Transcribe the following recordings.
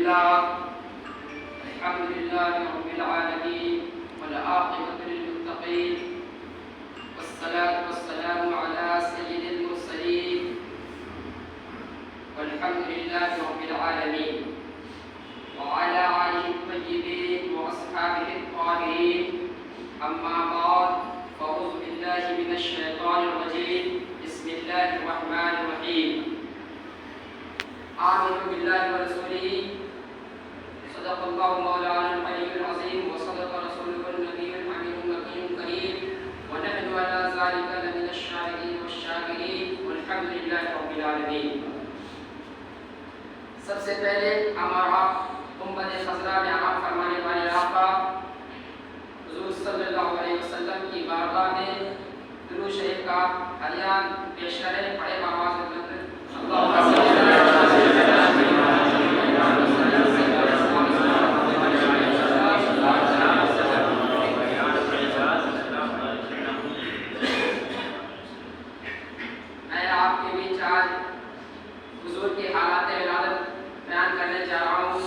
لله الحمد لله رب العالمين والعاقبة للمتقين والصلاة والسلام على سيد المرسلين والحمد لله رب العالمين وعلى آله الطيبين وأصحابه الطاهرين أما بعد فأعوذ بالله من الشيطان الرجيم بسم الله الرحمن الرحيم آمنوا بالله ورسوله صدق الله مولانا العلي العظيم وصدق رسوله النبي الأمين المكين الكريم ونحن على ذلك لمن الشاهدين والشاكرين والحمد لله رب العالمين. سب سے پہلے ہمارا امت خضرا میں عام فرمانے والے آقا حضور صلی اللہ علیہ وسلم کی بارگاہ میں درود شریف کا علیان پیش کریں. پڑھے آواز بلند اللهم صل علی میں آپ کے بیچ آج حضور کی حالات ولادت بیان کرنے جا رہا ہوں.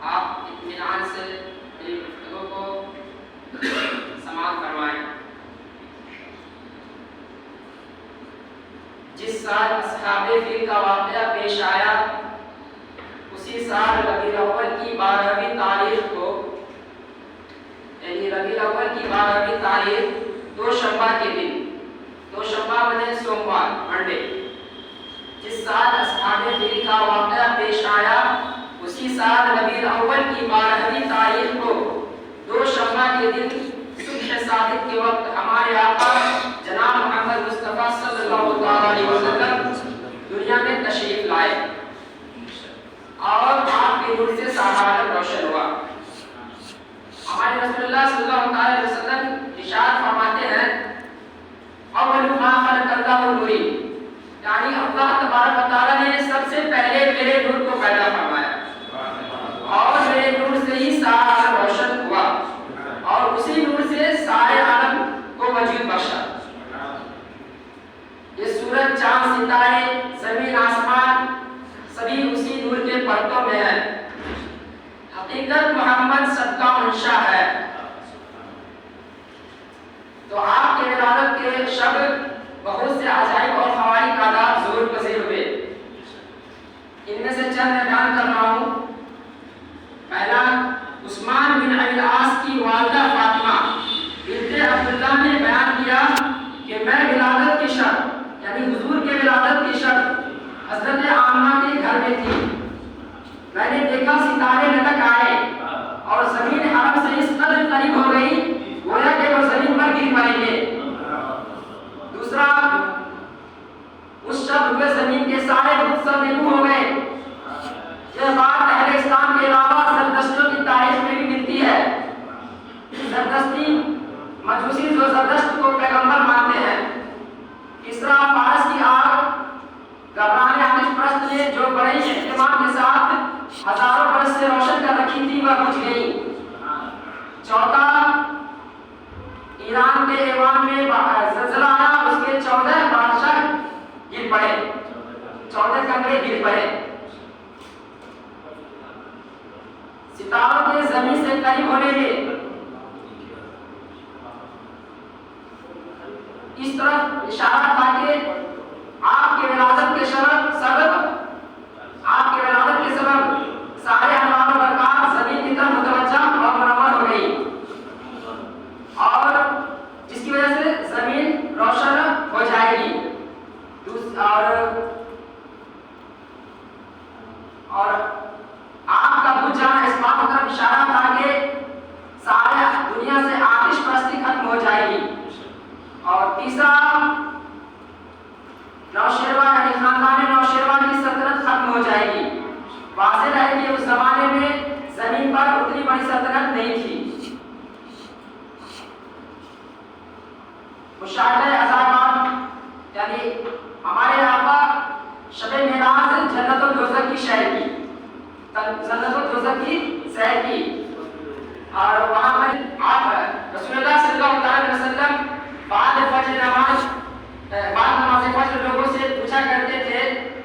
آپ اطمینان سے میری گفتگو کو سماعت فرمائیں. جس سال اصحاب فیل کا واقعہ پیش آیا اسی سال ربیع الاول کی 12ویں تاریخ کو یعنی ربیع الاول کی 12ویں تاریخ دوشنبہ کے دن دوشنبہ بنے سوموار منڈے جس سال اصحاب فیل کا واقعہ پیش آیا اسی سال ربیع الاول کی 12ویں تاریخ کو دوشنبہ کے دن صبح صادق کے وقت ہمارے آقا جناب محمد مصطفیٰ صلی اللہ علیہ وسلم دنیا میں تشریف لائے اور آپ کے نور سے سارا عالم روشن ہوا. ہمارے رسول اللہ صلی اللہ علیہ وسلم ارشاد فرماتے ہیں اول ما خلق اللہ نوری یعنی اللہ تبارک و تعالی نے سب سے پہلے میرے نور کو پیدا فرمایا اور میرے نور سے ہی سارا عالم روشن ہوا اور اسی نور سے سارے عالم کو وجود بخشا. یہ سورج چاند ستارے زمین آسمان سبھی اسی نور کے پرتوں میں ہے. حقیقت محمد سب کا منشا ہے. تو آپ کے ولادت کے شب بہت سے عجائب اور فوائد آداب ظہور پذیر ہوئے. ان میں سے چند میں بیان کر رہا ہوں. پہلا عثمان بن ابی العاص کی والدہ فاطمہ بنت عبداللہ نے بیان کیا کہ میں ولادت کی شب یعنی حضور کے ولادت کی شب حضرت آمنہ کے گھر میں تھی. میں نے دیکھا ستارے لٹک آئے اور زمین حرم سے اس قدر قریب ہو گئی گویا کہ وہ زمین پر گر پڑیں گے. دوسرا اس شب ہوئے زمین کے سارے بت سرنگو ہو گئے. یہ بات اہل اسلام کے علاوہ زردشتوں کی تاریخ میں بھی ملتی ہے. زردشتی مجوسی جو زردشت کو پیغمبر مانتے ہیں. تیسرا فارس کی آگ گھبرانے آتش پرست نے جو بڑے اہتمام کے ساتھ ہزاروں برس سے روشن کر رکھی تھی وہ بجھ گئی. چوتھا ایران کے ایوان میں زلزلہ آیا اس کے 14 بادشاہ گر پڑے 14 کنگرے گر پڑے. ستاروں کے زمین سے قریب ہونے کے اس طرف اشارہ تھا کہ آپ کے ولادت کے سبب سارے انوار و برکات زمین کی طرف متوجہ اور منور ہو گئی اور جس کی وجہ سے زمین روشن ہو جائے گی. اور آپ کا بجھ جانا اس بات کی طرف اشارہ تھا کہ سارے دنیا سے آتش پرستی ختم ہو جائے گی. اور تیسرا نوشیروان یعنی خاندان نوشیروان کی سلطنت ختم ہو جائے گی. واضح ہے کہ اس زمانے میں زمین پر اتنی بڑی سلطنت نہیں تھی. مشاہدہ عذابات یعنی ہمارے آقا شب معراج جنت الدوزخ کی سیر کی اور وہاں پر آپ رسول اللہ صلی اللہ علیہ وسلم بعد نماز فجر لوگوں سے پوچھا کرتے تھے